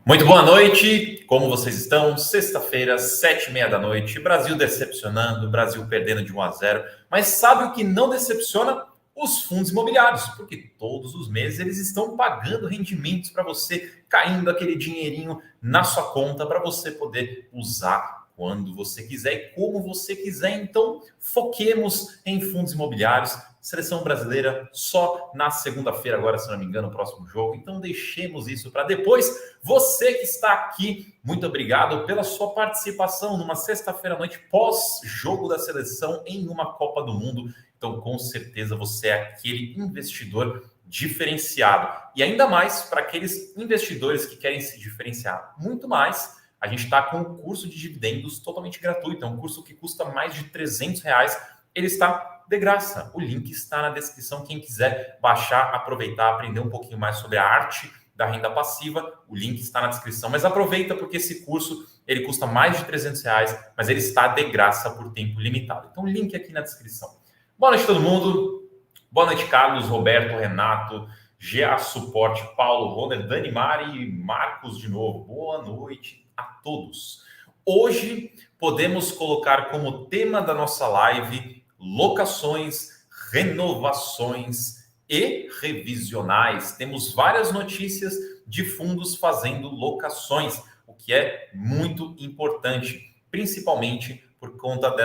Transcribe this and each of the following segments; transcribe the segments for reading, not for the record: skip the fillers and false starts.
Muito boa noite, como vocês estão? Sexta-feira, 7h30 da noite, Brasil decepcionando, Brasil perdendo de 1-0. Mas sabe o que não decepciona? Os fundos imobiliários, porque todos os meses eles estão pagando rendimentos para você, caindo aquele dinheirinho na sua conta para você poder usar quando você quiser e como você quiser. Então, foquemos em fundos imobiliários. Seleção brasileira só na segunda-feira, agora, se não me engano, o próximo jogo. Então, deixemos isso para depois. Você que está aqui, muito obrigado pela sua participação numa sexta-feira à noite, pós-jogo da seleção em uma Copa do Mundo. Então, com certeza, você é aquele investidor diferenciado. E ainda mais para aqueles investidores que querem se diferenciar muito mais, a gente está com um curso de dividendos totalmente gratuito. É um curso que custa mais de R$300. Ele está de graça. O link está na descrição. Quem quiser baixar, aproveitar, aprender um pouquinho mais sobre a arte da renda passiva, o link está na descrição. Mas aproveita porque esse curso ele custa mais de R$300, mas ele está de graça por tempo limitado. Então, link aqui na descrição. Boa noite, todo mundo. Boa noite, Carlos, Roberto, Renato, GA Suporte, Paulo, Roner, Dani Mari e Marcos de novo. Boa noite a todos. Hoje podemos colocar como tema da nossa live locações, renovações e revisionais. Temos várias notícias de fundos fazendo locações, o que é muito importante, principalmente por conta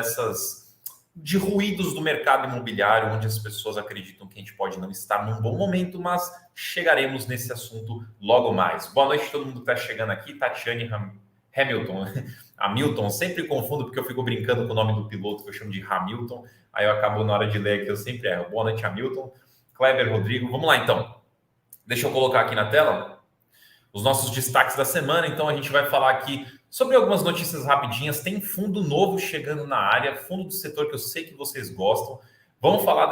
de ruídos do mercado imobiliário, onde as pessoas acreditam que a gente pode não estar num bom momento, mas chegaremos nesse assunto logo mais. Boa noite a todo mundo que está chegando aqui. Tatiane Hamilton, Hamilton, sempre confundo porque eu fico brincando com o nome do piloto que eu chamo de Hamilton, aí eu acabo na hora de ler aqui, eu sempre erro. Boa noite, Hamilton. Kleber Rodrigo, vamos lá então. Deixa eu colocar aqui na tela os nossos destaques da semana. Então a gente vai falar aqui sobre algumas notícias rapidinhas. Tem fundo novo chegando na área, fundo do setor que eu sei que vocês gostam. Vamos falar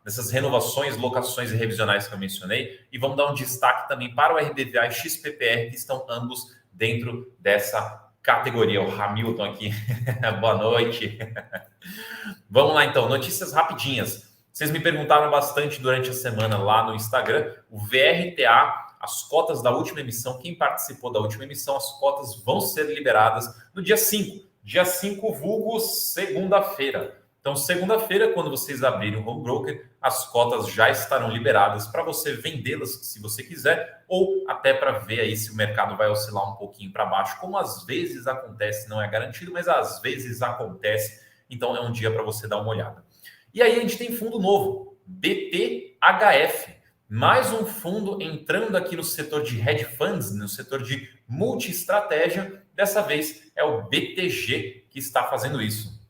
dessas renovações, locações e revisionais que eu mencionei. E vamos dar um destaque também para o RBVA e XPPR, que estão ambos dentro dessa categoria. O Hamilton aqui, boa noite. Vamos lá então, notícias rapidinhas. Vocês me perguntaram bastante durante a semana lá no Instagram, o VRTA, as cotas da última emissão, quem participou da última emissão, as cotas vão ser liberadas no dia 5. Dia 5, vulgo segunda-feira. Então, segunda-feira, quando vocês abrirem o home broker, as cotas já estarão liberadas para você vendê-las se você quiser, ou até para ver aí se o mercado vai oscilar um pouquinho para baixo, como às vezes acontece, não é garantido, mas às vezes acontece. Então, é um dia para você dar uma olhada. E aí a gente tem fundo novo, BTHF, mais um fundo entrando aqui no setor de hedge funds, no setor de multi-estratégia. Dessa vez é o BTG que está fazendo isso.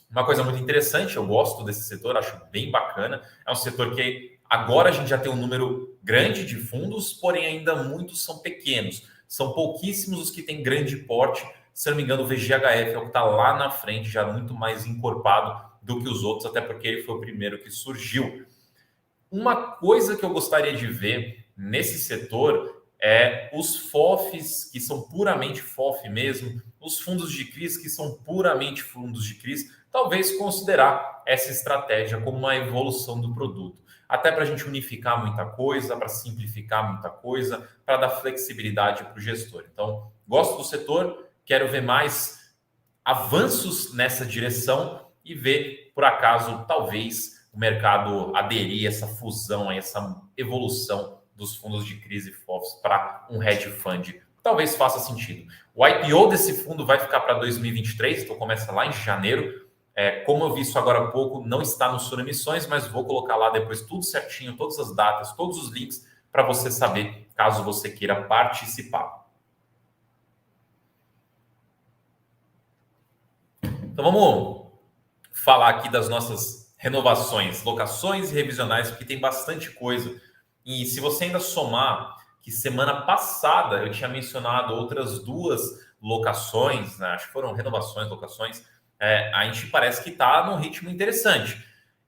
Uma coisa muito interessante, eu gosto desse setor, acho bem bacana. É um setor que agora a gente já tem um número grande de fundos, porém ainda muitos são pequenos. São pouquíssimos os que têm grande porte. Se não me engano, o VGHF é o que está lá na frente, já muito mais encorpado do que os outros, até porque ele foi o primeiro que surgiu. Uma coisa que eu gostaria de ver nesse setor é os FOFs, que são puramente FOF mesmo, os fundos de CRIs, que são puramente fundos de CRIs, talvez considerar essa estratégia como uma evolução do produto. Até para a gente unificar muita coisa, para simplificar muita coisa, para dar flexibilidade para o gestor. Então, gosto do setor, quero ver mais avanços nessa direção e ver, por acaso, talvez o mercado aderir a essa fusão, a essa evolução dos fundos de crise e FOFs para um hedge fund. Talvez faça sentido. O IPO desse fundo vai ficar para 2023, então começa lá em janeiro. Como eu vi isso agora há pouco, não está no Sul Emissões, mas vou colocar lá depois tudo certinho, todas as datas, todos os links, para você saber, caso você queira participar. Então vamos falar aqui das nossas renovações, locações e revisionais, porque tem bastante coisa. E se você ainda somar que semana passada eu tinha mencionado outras duas locações, né? Acho que foram renovações, locações, a gente parece que está num ritmo interessante.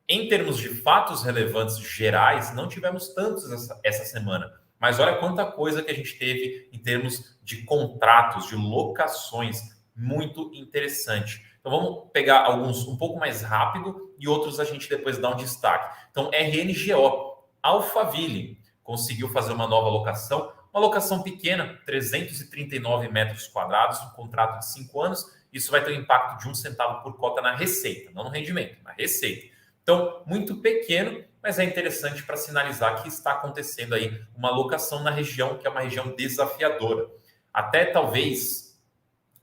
Em termos de fatos relevantes gerais, não tivemos tantos essa semana. Mas olha quanta coisa que a gente teve em termos de contratos, de locações, muito interessante. Então vamos pegar alguns um pouco mais rápido e outros a gente depois dá um destaque. Então RNGO, Alphaville, conseguiu fazer uma nova locação uma locação pequena, 339 metros quadrados, um contrato de 5 anos, isso vai ter um impacto de 1 centavo por cota na receita, não no rendimento, na receita. Então, muito pequeno, mas é interessante para sinalizar que está acontecendo aí uma locação na região, que é uma região desafiadora. Até talvez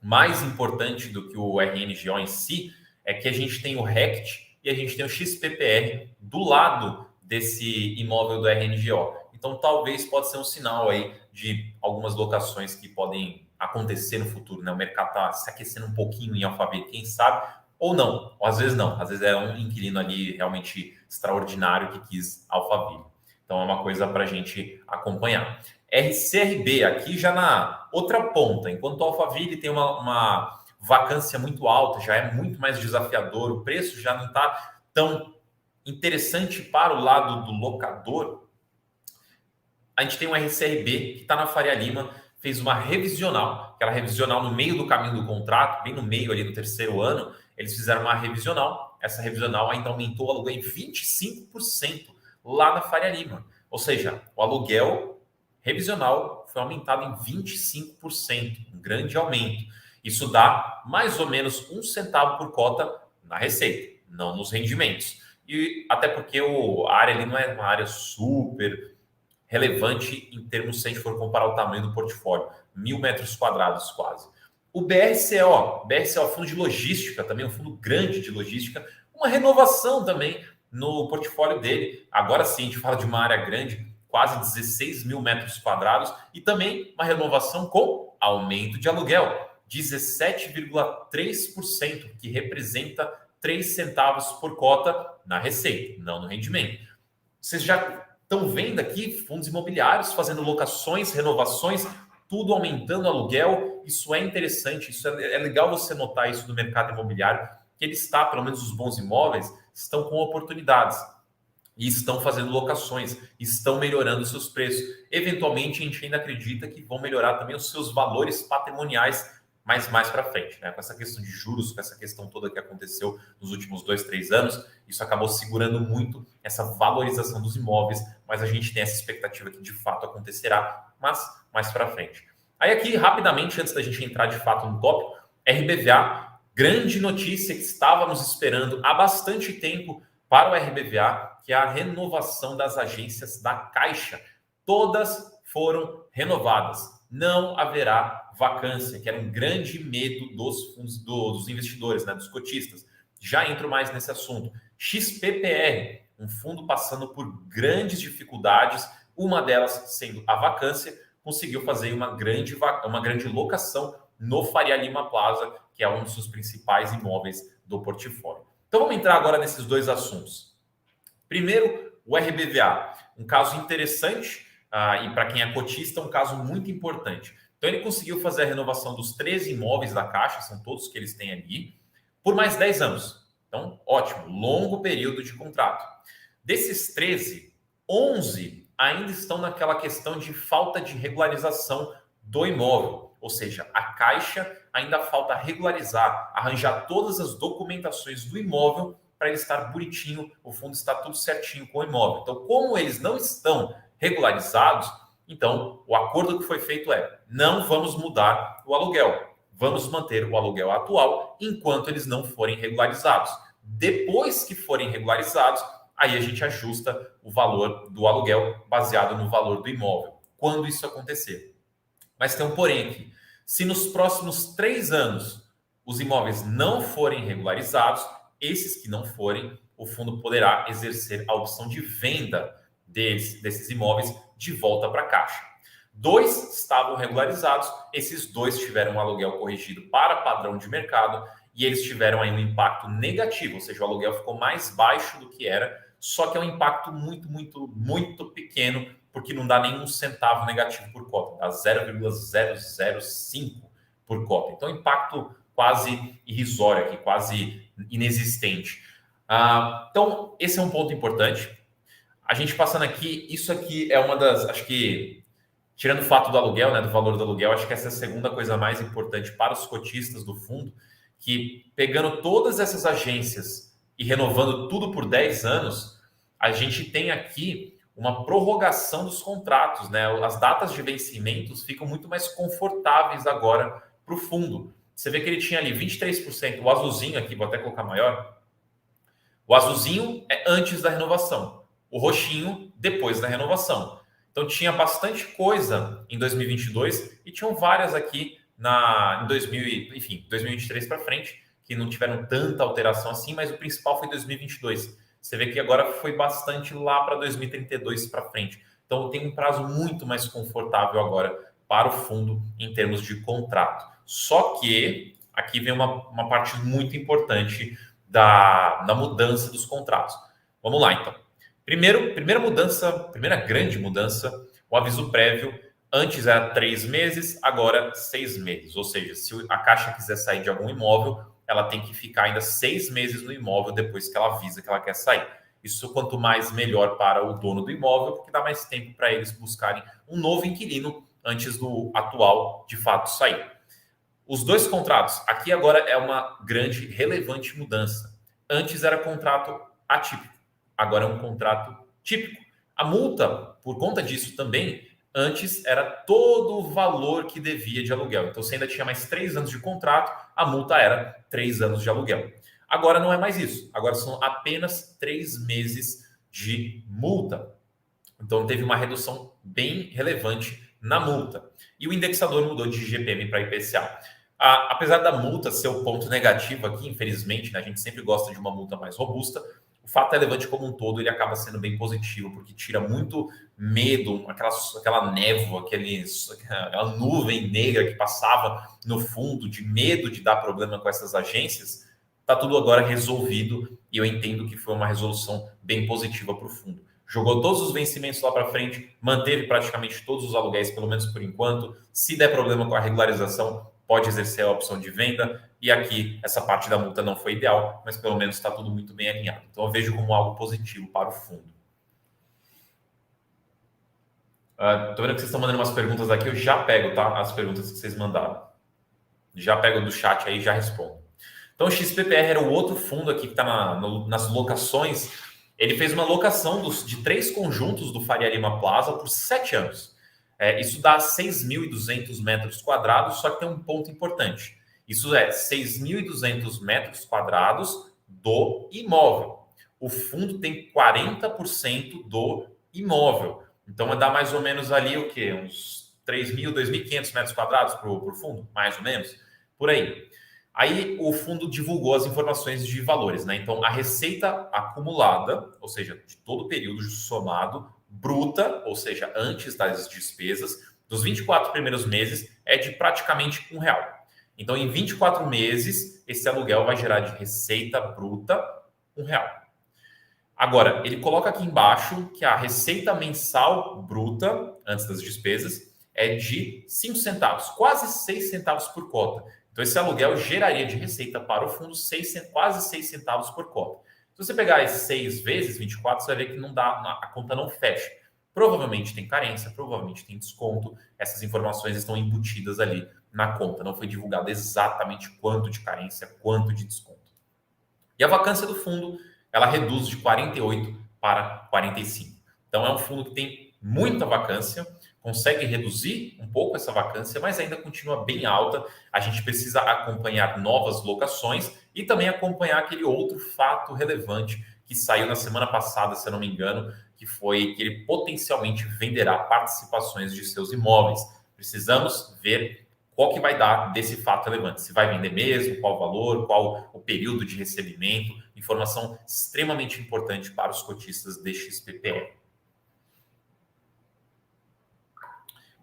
mais importante do que o RNGO em si, é que a gente tem o RECT e a gente tem o XPPR do lado desse imóvel do RNGO. Então, talvez pode ser um sinal aí de algumas locações que podem acontecer no futuro, né? O mercado está se aquecendo um pouquinho em Alphaville, quem sabe, ou não, ou às vezes não. Às vezes é um inquilino ali realmente extraordinário que quis Alphaville. Então, é uma coisa para a gente acompanhar. RCRB, aqui já na outra ponta, enquanto o Alphaville tem uma vacância muito alta, já é muito mais desafiador, o preço já não está tão interessante para o lado do locador, a gente tem um RCRB que está na Faria Lima, fez uma revisional, aquela revisional no meio do caminho do contrato, bem no meio ali do terceiro ano, eles fizeram uma revisional, essa revisional ainda aumentou o aluguel em 25% lá na Faria Lima, ou seja, o aluguel revisional foi aumentado em 25%, um grande aumento. Isso dá mais ou menos 1 centavo por cota na receita, não nos rendimentos. E até porque a área ali não é uma área super relevante em termos, se a gente for comparar o tamanho do portfólio, 1.000 metros quadrados quase. O BRCO, Fundo de Logística, também um fundo grande de logística, uma renovação também no portfólio dele. Agora sim, a gente fala de uma área grande, quase 16.000 metros quadrados, e também uma renovação com aumento de aluguel, 17,3%, que representa 3 centavos por cota na receita, não no rendimento. Vocês já estão vendo aqui fundos imobiliários fazendo locações, renovações, tudo aumentando o aluguel. Isso é interessante, isso é legal você notar isso do mercado imobiliário, que ele está, pelo menos os bons imóveis, estão com oportunidades e estão fazendo locações, estão melhorando os seus preços. Eventualmente, a gente ainda acredita que vão melhorar também os seus valores patrimoniais mais para frente, né? Com essa questão de juros, com essa questão toda que aconteceu nos últimos 2, 3 anos, isso acabou segurando muito essa valorização dos imóveis, mas a gente tem essa expectativa que de fato acontecerá, mas mais para frente. Aí aqui, rapidamente, antes da gente entrar de fato no tópico, RBVA, grande notícia que estávamos esperando há bastante tempo para o RBVA, que é a renovação das agências da Caixa. Todas foram renovadas. Não haverá vacância, que era um grande medo dos fundos, dos investidores, né, dos cotistas. Já entro mais nesse assunto. XPPR, um fundo passando por grandes dificuldades, uma delas sendo a vacância, conseguiu fazer uma grande locação no Faria Lima Plaza, que é um dos seus principais imóveis do portfólio. Então vamos entrar agora nesses dois assuntos. Primeiro, o RBVA, um caso interessante, e para quem é cotista, um caso muito importante. Então ele conseguiu fazer a renovação dos 13 imóveis da Caixa, são todos que eles têm ali, por mais 10 anos. Então, ótimo, longo período de contrato. Desses 13, 11 ainda estão naquela questão de falta de regularização do imóvel. Ou seja, a Caixa ainda falta regularizar, arranjar todas as documentações do imóvel para ele estar bonitinho, o fundo está tudo certinho com o imóvel. Então, como eles não estão regularizados, então o acordo que foi feito é: não vamos mudar o aluguel, vamos manter o aluguel atual enquanto eles não forem regularizados. Depois que forem regularizados, aí a gente ajusta o valor do aluguel baseado no valor do imóvel, quando isso acontecer. Mas tem um porém aqui. Se nos próximos 3 anos os imóveis não forem regularizados, esses que não forem, o fundo poderá exercer a opção de venda desses imóveis de volta para a Caixa. 2 estavam regularizados, esses 2 tiveram um aluguel corrigido para padrão de mercado e eles tiveram aí um impacto negativo, ou seja, o aluguel ficou mais baixo do que era, só que é um impacto muito pequeno, porque não dá nem 1 centavo negativo por cota, dá 0,005 por cota. Então, impacto quase irrisório aqui, quase inexistente. Então, esse é um ponto importante. A gente passando aqui, isso aqui é uma das, acho que, tirando o fato do aluguel, né, do valor do aluguel, acho que essa é a segunda coisa mais importante para os cotistas do fundo, que pegando todas essas agências e renovando tudo por 10 anos, a gente tem aqui uma prorrogação dos contratos, né? As datas de vencimentos ficam muito mais confortáveis agora para o fundo. Você vê que ele tinha ali 23%, o azulzinho aqui, vou até colocar maior. O azulzinho é antes da renovação, o roxinho depois da renovação. Então tinha bastante coisa em 2022 e tinham várias aqui em 2023 para frente que não tiveram tanta alteração assim, mas o principal foi 2022. Você vê que agora foi bastante lá para 2032 para frente. Então tem um prazo muito mais confortável agora para o fundo em termos de contrato. Só que aqui vem uma parte muito importante da mudança dos contratos. Vamos lá, então. Primeira grande mudança, o aviso prévio. Antes era 3 meses, agora 6 meses. Ou seja, se a Caixa quiser sair de algum imóvel, ela tem que ficar ainda 6 meses no imóvel depois que ela avisa que ela quer sair. Isso, quanto mais, melhor para o dono do imóvel, porque dá mais tempo para eles buscarem um novo inquilino antes do atual, de fato, sair. Os dois contratos, aqui agora é uma grande, relevante mudança. Antes era contrato atípico, agora é um contrato típico. A multa, por conta disso também, antes era todo o valor que devia de aluguel. Então, se ainda tinha mais 3 anos de contrato, a multa era 3 anos de aluguel. Agora não é mais isso. Agora são apenas 3 meses de multa. Então, teve uma redução bem relevante na multa. E o indexador mudou de IGPM para IPCA. Apesar da multa ser o ponto negativo aqui, infelizmente, né, a gente sempre gosta de uma multa mais robusta, o fato relevante como um todo ele acaba sendo bem positivo, porque tira muito medo, aquela névoa, aquela nuvem negra que passava no fundo, de medo de dar problema com essas agências. Está tudo agora resolvido e eu entendo que foi uma resolução bem positiva para o fundo. Jogou todos os vencimentos lá para frente, manteve praticamente todos os aluguéis, pelo menos por enquanto. Se der problema com a regularização, pode exercer a opção de venda. E aqui, essa parte da multa não foi ideal, mas pelo menos está tudo muito bem alinhado. Então, eu vejo como algo positivo para o fundo. Estou vendo que vocês estão mandando umas perguntas aqui, eu já pego, tá? As perguntas que vocês mandaram. Já pego do chat aí e já respondo. Então, o XPPR era o outro fundo aqui que está nas locações. Ele fez uma locação de 3 conjuntos do Faria Lima Plaza por 7 anos. Isso dá 6.200 metros quadrados, só que tem um ponto importante. Isso é 6.200 metros quadrados do imóvel. O fundo tem 40% do imóvel. Então, vai dar mais ou menos ali o quê? Uns 3.000, 2.500 metros quadrados para o fundo, mais ou menos, por aí. Aí o fundo divulgou as informações de valores, né? Então, a receita acumulada, ou seja, de todo o período somado, bruta, ou seja, antes das despesas, dos 24 primeiros meses, é de praticamente R$ 1. Então, em 24 meses, esse aluguel vai gerar de receita bruta R$ 1. Agora, ele coloca aqui embaixo que a receita mensal bruta, antes das despesas, é de 5 centavos, quase 6 centavos por cota. Então, esse aluguel geraria de receita para o fundo quase 6 centavos por cota. Se você pegar esses 6 vezes 24, você vai ver que não dá, a conta não fecha. Provavelmente tem carência, provavelmente tem desconto. Essas informações estão embutidas ali na conta. Não foi divulgado exatamente quanto de carência, quanto de desconto. E a vacância do fundo, ela reduz de 48 para 45. Então, é um fundo que tem muita vacância, consegue reduzir um pouco essa vacância, mas ainda continua bem alta. A gente precisa acompanhar novas locações e também acompanhar aquele outro fato relevante que saiu na semana passada, se eu não me engano, que foi que ele potencialmente venderá participações de seus imóveis. Precisamos ver qual que vai dar desse fato relevante. Se vai vender mesmo, qual o valor, qual o período de recebimento. Informação extremamente importante para os cotistas de XPPR.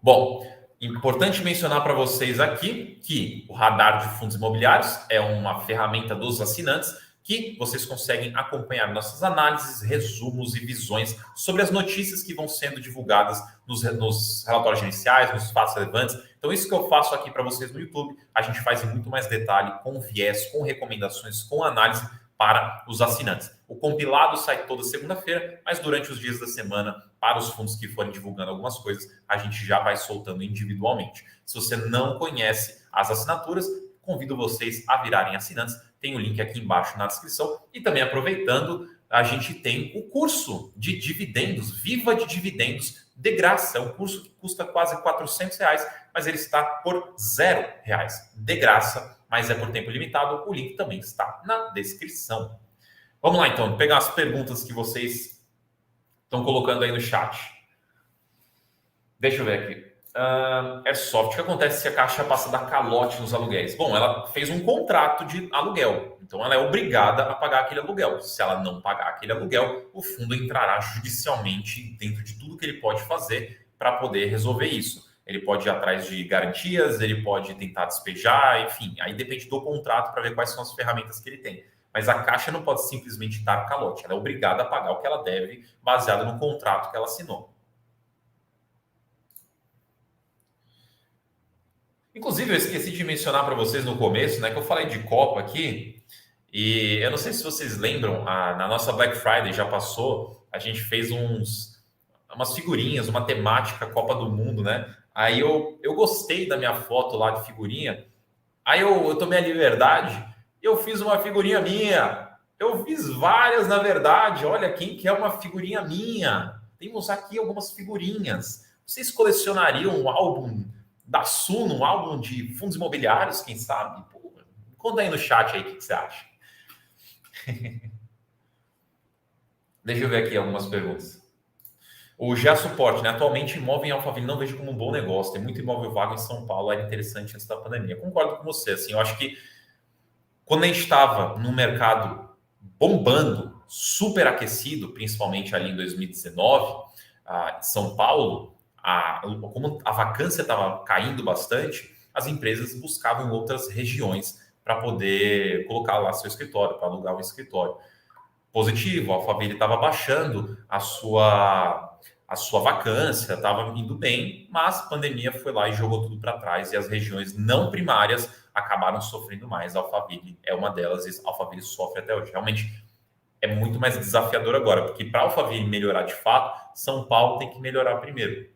Bom, importante mencionar para vocês aqui que o radar de fundos imobiliários é uma ferramenta dos assinantes que vocês conseguem acompanhar nossas análises, resumos e visões sobre as notícias que vão sendo divulgadas nos relatórios gerenciais, nos fatos relevantes. Então, isso que eu faço aqui para vocês no YouTube, a gente faz em muito mais detalhe, com viés, com recomendações, com análise para os assinantes. O compilado sai toda segunda-feira, mas durante os dias da semana, para os fundos que forem divulgando algumas coisas, a gente já vai soltando individualmente. Se você não conhece as assinaturas, convido vocês a virarem assinantes. Tem o link aqui embaixo na descrição. E também aproveitando, a gente tem o curso de dividendos, Viva de Dividendos, de graça. É um curso que custa quase R$ 400, mas ele está por R$ 0, de graça, mas é por tempo limitado. O link também está na descrição. Vamos lá, então, pegar as perguntas que vocês estão colocando aí no chat. Deixa eu ver aqui. Airsoft, o que acontece se a Caixa passa a dar calote nos aluguéis? Bom, ela fez um contrato de aluguel, então ela é obrigada a pagar aquele aluguel. Se ela não pagar aquele aluguel, o fundo entrará judicialmente dentro de tudo que ele pode fazer para poder resolver isso. Ele pode ir atrás de garantias, ele pode tentar despejar, enfim, aí depende do contrato para ver quais são as ferramentas que ele tem. Mas a Caixa não pode simplesmente dar calote, ela é obrigada a pagar o que ela deve, baseado no contrato que ela assinou. Inclusive, eu esqueci de mencionar para vocês no começo, né, que eu falei de Copa aqui, e eu não sei se vocês lembram, na nossa Black Friday já passou, a gente fez umas figurinhas, uma temática Copa do Mundo, né? Aí eu gostei da minha foto lá de figurinha, aí eu tomei a liberdade, eu fiz uma figurinha minha, eu fiz várias na verdade, olha, quem quer uma figurinha minha? Temos aqui algumas figurinhas. Vocês colecionariam um álbum da Suno, um álbum de fundos imobiliários, quem sabe? Pô, conta aí no chat aí o que você acha. Deixa eu ver aqui algumas perguntas. O GA Suporte, né? Atualmente, imóvel em Alphaville não vejo como um bom negócio. Tem muito imóvel vago em São Paulo, era interessante antes da pandemia. Concordo com você. Assim, eu acho que quando a gente estava no mercado bombando, super aquecido, principalmente ali em 2019, em São Paulo, como a vacância estava caindo bastante, as empresas buscavam outras regiões para poder colocar lá seu escritório, para alugar um escritório. Positivo, a Alphaville estava baixando a sua vacância, estava indo bem, mas a pandemia foi lá e jogou tudo para trás e as regiões não primárias acabaram sofrendo mais. A Alphaville é uma delas e a Alphaville sofre até hoje. Realmente é muito mais desafiador agora, porque para a Alphaville melhorar de fato, São Paulo tem que melhorar primeiro.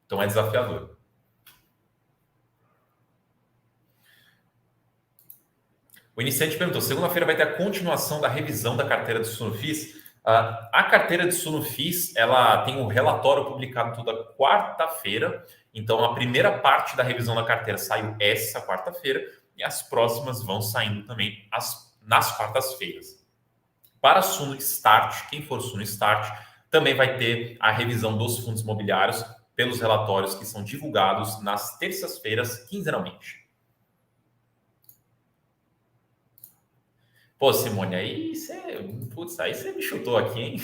Então é desafiador. O iniciante perguntou: segunda-feira vai ter a continuação da revisão da carteira de Sunofis? A carteira de Sunofis, ela tem um relatório publicado toda quarta-feira. Então, a primeira parte da revisão da carteira saiu essa quarta-feira e as próximas vão saindo também nas quartas-feiras. Para Suno Start, quem for Suno Start, também vai ter a revisão dos fundos imobiliários pelos relatórios que são divulgados nas terças-feiras, quinzenalmente. Pô, Simone, aí você me chutou aqui, hein?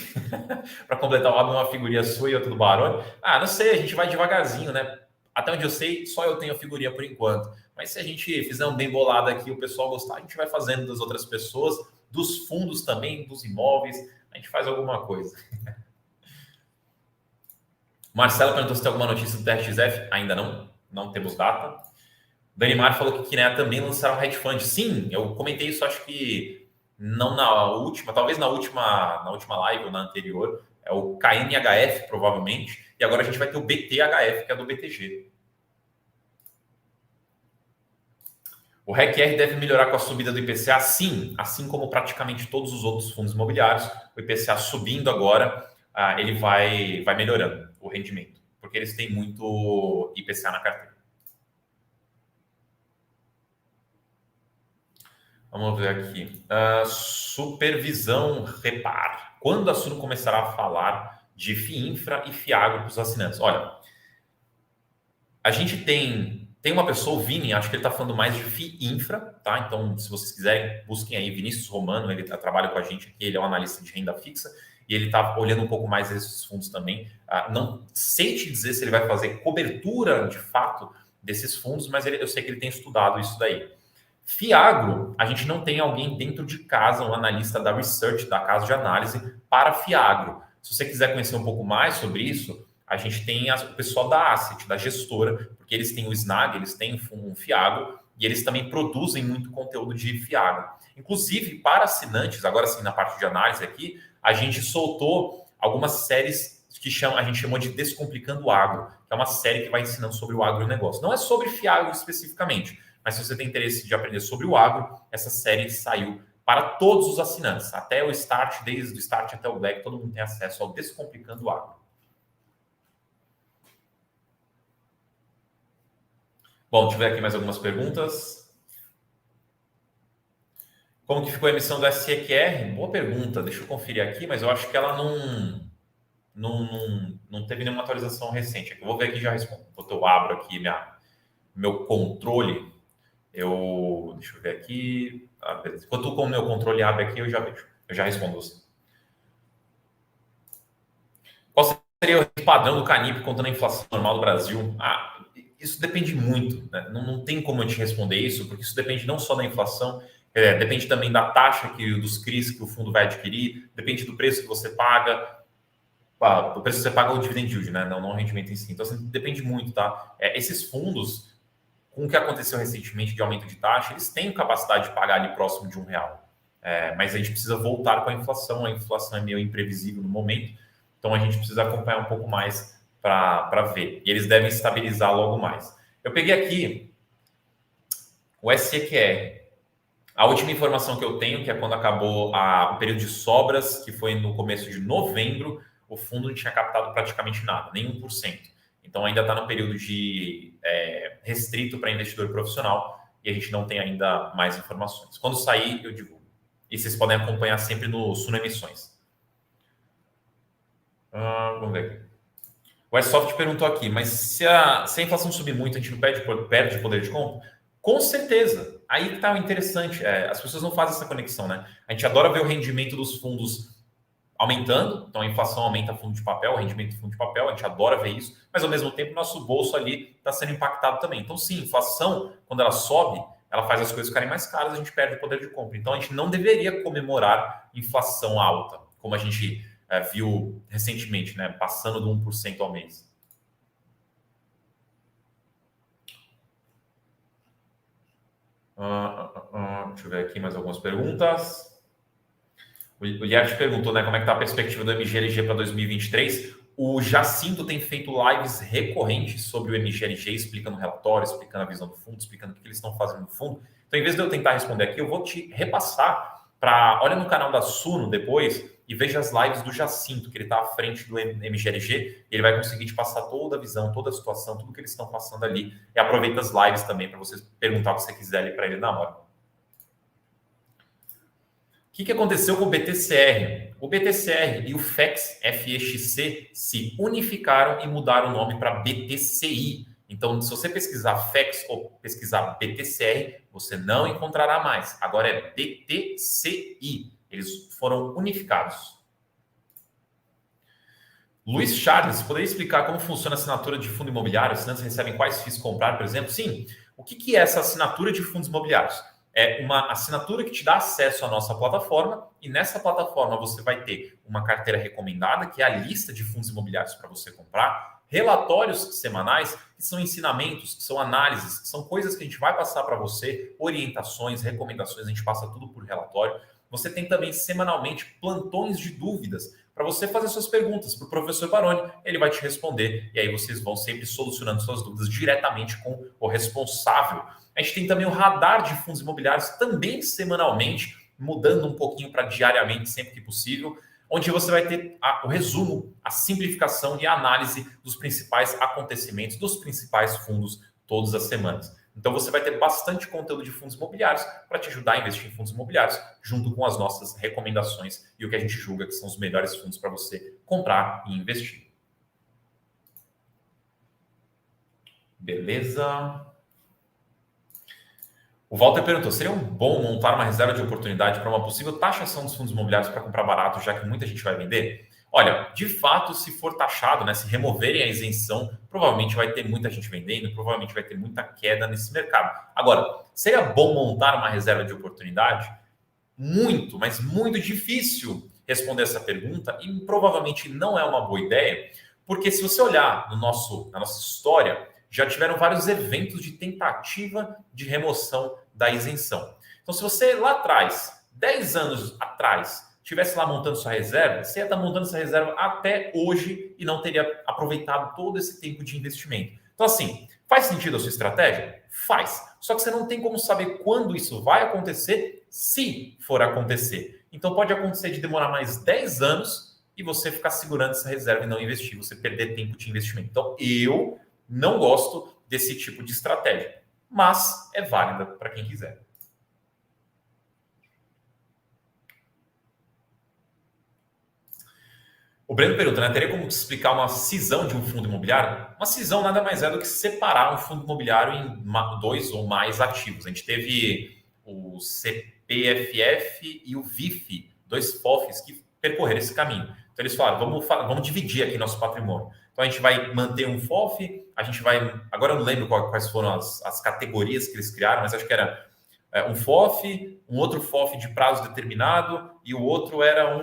Para completar o álbum, uma figurinha sua e outra do Baroni. Ah, não sei, a gente vai devagarzinho, né? Até onde eu sei, só eu tenho a figurinha por enquanto. Mas se a gente fizer um bem bolado aqui, o pessoal gostar, a gente vai fazendo das outras pessoas, dos fundos também, dos imóveis, a gente faz alguma coisa. Marcelo perguntou se tem alguma notícia do TRXF. Ainda não, não temos data. Danimar falou que Kinea também lançaram hedge fund. Sim, eu comentei isso, acho que não na última, talvez na última live ou na anterior, é o KNHF, provavelmente, e agora a gente vai ter o BTHF, que é do BTG. O RECR deve melhorar com a subida do IPCA? Sim, assim como praticamente todos os outros fundos imobiliários, o IPCA subindo agora, ele vai melhorando o rendimento, porque eles têm muito IPCA na carteira. Vamos ver aqui. Supervisão Repar. Quando a Suno começará a falar de FIINFRA e FIAGRO para os assinantes? Olha, a gente tem uma pessoa, o Vini, acho que ele está falando mais de FIINFRA, tá? Então, se vocês quiserem, busquem aí Vinícius Romano, ele trabalha com a gente aqui, ele é um analista de renda fixa, e ele está olhando um pouco mais esses fundos também. Não sei te dizer se ele vai fazer cobertura, de fato, desses fundos, mas eu sei que ele tem estudado isso daí. FIAGRO, a gente não tem alguém dentro de casa, um analista da research, da casa de análise, para FIAGRO. Se você quiser conhecer um pouco mais sobre isso, a gente tem o pessoal da Asset, da gestora, porque eles têm o SNAG, eles têm um FIAGRO, e eles também produzem muito conteúdo de FIAGRO. Inclusive, para assinantes, agora sim, na parte de análise aqui, a gente soltou algumas séries que a gente chamou de Descomplicando o Agro, que é uma série que vai ensinando sobre o agronegócio. Não é sobre FIAGRO especificamente, mas se você tem interesse de aprender sobre o agro, essa série saiu para todos os assinantes, até o Start, desde o Start até o Black, todo mundo tem acesso ao Descomplicando Agro. Bom, deixa eu ver aqui mais algumas perguntas. Como que ficou a emissão do SEQR? Boa pergunta, deixa eu conferir aqui, mas eu acho que ela não teve nenhuma atualização recente. Eu vou ver aqui e já respondo. Enquanto eu abro aqui meu controle, deixa eu ver aqui. Enquanto o meu controle abre aqui, eu já vejo. Eu já respondo você. Qual seria o padrão do Canip contando a inflação normal do Brasil? Isso depende muito, né? Não tem como eu te responder isso, porque isso depende não só da inflação, depende também da taxa dos CRIs que o fundo vai adquirir, depende do preço que você paga. O preço que você paga é o dividend yield, né? Não o rendimento em si. Então, assim, depende muito, tá? Esses fundos, com o que aconteceu recentemente de aumento de taxa, eles têm capacidade de pagar ali próximo de R$ 1. Mas a gente precisa voltar com a inflação é meio imprevisível no momento, então a gente precisa acompanhar um pouco mais para ver. E eles devem estabilizar logo mais. Eu peguei aqui o SEQR. A última informação que eu tenho, que é quando acabou o período de sobras, que foi no começo de novembro, o fundo não tinha captado praticamente nada, nem 1%. Então ainda está no período de restrito para investidor profissional e a gente não tem ainda mais informações. Quando sair, eu divulgo. E vocês podem acompanhar sempre no Suno Emissões. Vamos ver aqui. O Airsoft perguntou aqui, mas se a inflação subir muito, a gente não perde poder de compra? Com certeza. Aí que está o interessante. As pessoas não fazem essa conexão, né? A gente adora ver o rendimento dos fundos aumentando, então a inflação aumenta fundo de papel, o rendimento do fundo de papel, a gente adora ver isso, mas ao mesmo tempo nosso bolso ali está sendo impactado também. Então sim, inflação, quando ela sobe, ela faz as coisas ficarem mais caras, a gente perde o poder de compra. Então a gente não deveria comemorar inflação alta, como a gente viu recentemente, né, passando do 1% ao mês. Deixa eu ver aqui mais algumas perguntas. O Liert perguntou, né, como é que está a perspectiva do MGLG para 2023. O Jacinto tem feito lives recorrentes sobre o MGLG, explicando o relatório, explicando a visão do fundo, explicando o que eles estão fazendo no fundo. Então, em vez de eu tentar responder aqui, eu vou te repassar olha no canal da Suno depois e veja as lives do Jacinto, que ele está à frente do MGLG, e ele vai conseguir te passar toda a visão, toda a situação, tudo que eles estão passando ali. E aproveita as lives também para você perguntar o que você quiser ali para ele na hora. O que aconteceu com o BTCR? O BTCR e o FEXC se unificaram e mudaram o nome para BTCI. Então, se você pesquisar FEX ou pesquisar BTCR, você não encontrará mais. Agora é BTCI. Eles foram unificados. Luiz Charles, poderia explicar como funciona a assinatura de fundo imobiliário? Assinantes recebem quais FIIs comprar, por exemplo? Sim. O que é essa assinatura de fundos imobiliários? É uma assinatura que te dá acesso à nossa plataforma e nessa plataforma você vai ter uma carteira recomendada, que é a lista de fundos imobiliários para você comprar, relatórios semanais, que são ensinamentos, que são análises, que são coisas que a gente vai passar para você, orientações, recomendações, a gente passa tudo por relatório. Você tem também semanalmente plantões de dúvidas para você fazer suas perguntas para o professor Baroni, ele vai te responder e aí vocês vão sempre solucionando suas dúvidas diretamente com o responsável. A gente tem também o radar de fundos imobiliários, também semanalmente, mudando um pouquinho para diariamente, sempre que possível, onde você vai ter o resumo, a simplificação e a análise dos principais acontecimentos, dos principais fundos todas as semanas. Então você vai ter bastante conteúdo de fundos imobiliários para te ajudar a investir em fundos imobiliários, junto com as nossas recomendações e o que a gente julga que são os melhores fundos para você comprar e investir. Beleza? O Walter perguntou, seria bom montar uma reserva de oportunidade para uma possível taxação dos fundos imobiliários para comprar barato, já que muita gente vai vender? Olha, de fato, se for taxado, né, se removerem a isenção, provavelmente vai ter muita gente vendendo, provavelmente vai ter muita queda nesse mercado. Agora, seria bom montar uma reserva de oportunidade? Muito, mas muito difícil responder essa pergunta e provavelmente não é uma boa ideia, porque se você olhar na nossa história, já tiveram vários eventos de tentativa de remoção da isenção. Então, se você lá atrás, 10 anos atrás, estivesse lá montando sua reserva, você ia estar montando essa reserva até hoje e não teria aproveitado todo esse tempo de investimento. Então, assim, faz sentido a sua estratégia? Faz. Só que você não tem como saber quando isso vai acontecer, se for acontecer. Então pode acontecer de demorar mais 10 anos e você ficar segurando essa reserva e não investir, você perder tempo de investimento. Então eu não gosto desse tipo de estratégia, mas é válida para quem quiser. O Breno pergunta, né? Teria como explicar uma cisão de um fundo imobiliário? Uma cisão nada mais é do que separar um fundo imobiliário em dois ou mais ativos. A gente teve o CPFF e o VIF, dois FOFs que percorreram esse caminho. Então eles falaram, vamos dividir aqui nosso patrimônio. Então a gente vai manter um FOF, a gente vai... Agora eu não lembro quais foram as categorias que eles criaram, mas acho que era um FOF, um outro FOF de prazo determinado e o outro era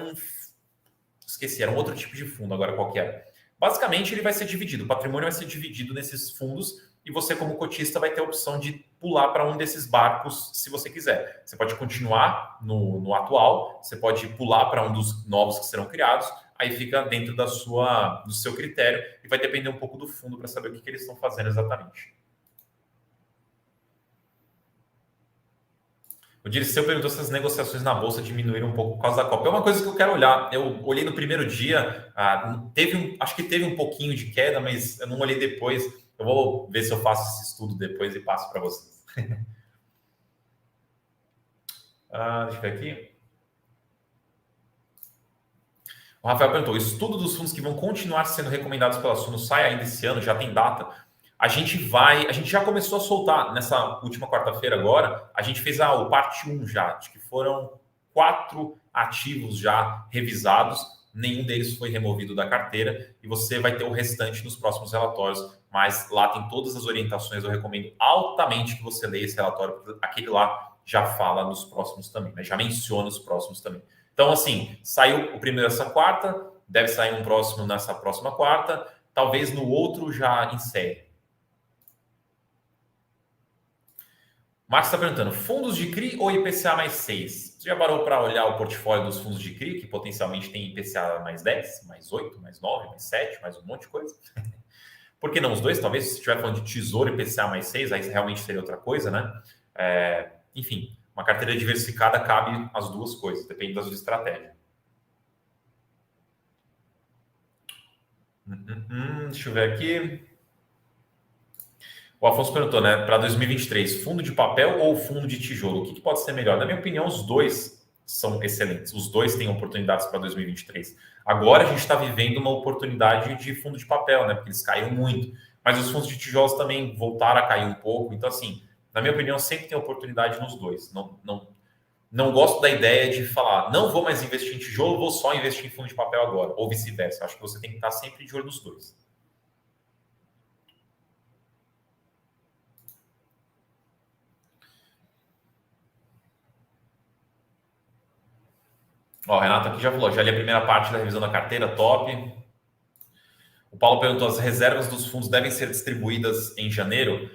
esqueci, era um outro tipo de fundo, agora qual que era. Basicamente, ele vai ser dividido, o patrimônio vai ser dividido nesses fundos e você, como cotista, vai ter a opção de pular para um desses barcos, se você quiser. Você pode continuar no atual, você pode pular para um dos novos que serão criados, aí fica dentro do seu critério e vai depender um pouco do fundo para saber o que eles estão fazendo exatamente. O Dirceu perguntou se as negociações na bolsa diminuíram um pouco por causa da Copa. É uma coisa que eu quero olhar. Eu olhei no primeiro dia, acho que teve um pouquinho de queda, mas eu não olhei depois. Eu vou ver se eu faço esse estudo depois e passo para vocês. Deixa eu ver aqui. O Rafael perguntou: o estudo dos fundos que vão continuar sendo recomendados pela Suno sai ainda esse ano? Já tem data? A gente já começou a soltar nessa última quarta-feira agora, a gente fez o parte 1 já, acho que foram 4 ativos já revisados, nenhum deles foi removido da carteira e você vai ter o restante nos próximos relatórios, mas lá tem todas as orientações, eu recomendo altamente que você leia esse relatório, porque aquele lá já fala nos próximos também, né? Já menciona os próximos também. Então, assim, saiu o primeiro essa quarta, deve sair um próximo nessa próxima quarta, talvez no outro já encerre. Marcos está perguntando, fundos de CRI ou IPCA mais 6? Você já parou para olhar o portfólio dos fundos de CRI, que potencialmente tem IPCA mais 10, mais 8, mais 9, mais 7, mais um monte de coisa? Por que não os dois? Talvez se estiver falando de tesouro IPCA mais 6, aí realmente seria outra coisa, né? Enfim, uma carteira diversificada cabe as duas coisas, depende da sua estratégia. Deixa eu ver aqui. O Afonso perguntou, né, para 2023, fundo de papel ou fundo de tijolo? O que pode ser melhor? Na minha opinião, os dois são excelentes. Os dois têm oportunidades para 2023. Agora a gente está vivendo uma oportunidade de fundo de papel, né, porque eles caíram muito. Mas os fundos de tijolos também voltaram a cair um pouco. Então, assim, na minha opinião, sempre tem oportunidade nos dois. Não gosto da ideia de falar, não vou mais investir em tijolo, vou só investir em fundo de papel agora, ou vice-versa. Acho que você tem que estar sempre de olho nos dois. Ó, o Renato aqui já falou, já li a primeira parte da revisão da carteira, top. O Paulo perguntou, as reservas dos fundos devem ser distribuídas em janeiro?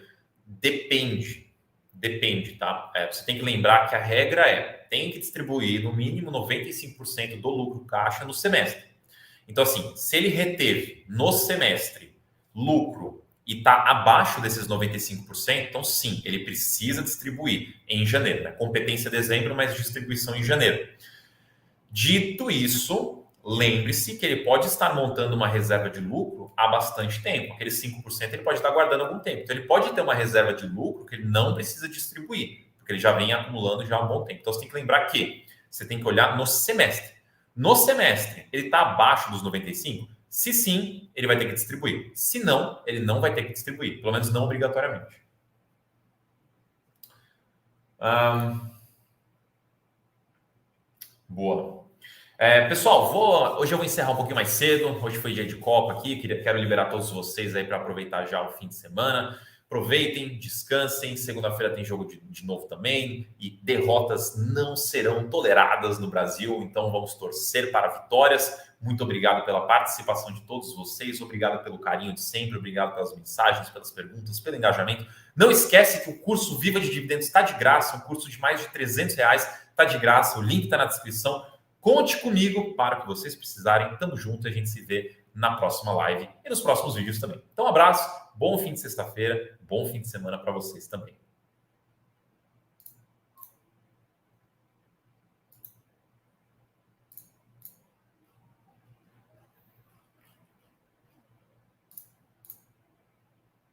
Depende, tá? Você tem que lembrar que a regra tem que distribuir no mínimo 95% do lucro caixa no semestre. Então, assim, se ele reteve no semestre lucro e está abaixo desses 95%, então sim, ele precisa distribuir em janeiro. Né? Competência dezembro, mas distribuição em janeiro. Dito isso, lembre-se que ele pode estar montando uma reserva de lucro há bastante tempo. Aqueles 5% ele pode estar guardando algum tempo. Então, ele pode ter uma reserva de lucro que ele não precisa distribuir, porque ele já vem acumulando já há um bom tempo. Então, você tem que lembrar que você tem que olhar no semestre. No semestre, ele está abaixo dos 95%? Se sim, ele vai ter que distribuir. Se não, ele não vai ter que distribuir. Pelo menos não obrigatoriamente. Boa. Pessoal, hoje eu vou encerrar um pouquinho mais cedo. Hoje foi dia de Copa aqui. Quero liberar todos vocês aí para aproveitar já o fim de semana. Aproveitem, descansem. Segunda-feira tem jogo de novo também. E derrotas não serão toleradas no Brasil. Então vamos torcer para vitórias. Muito obrigado pela participação de todos vocês. Obrigado pelo carinho de sempre. Obrigado pelas mensagens, pelas perguntas, pelo engajamento. Não esquece que o curso Viva de Dividendos está de graça. Um curso de mais de R$300 está de graça. O link está na descrição. Conte comigo para o que vocês precisarem. Tamo junto, a gente se vê na próxima live e nos próximos vídeos também. Então, um abraço, bom fim de sexta-feira, bom fim de semana para vocês também.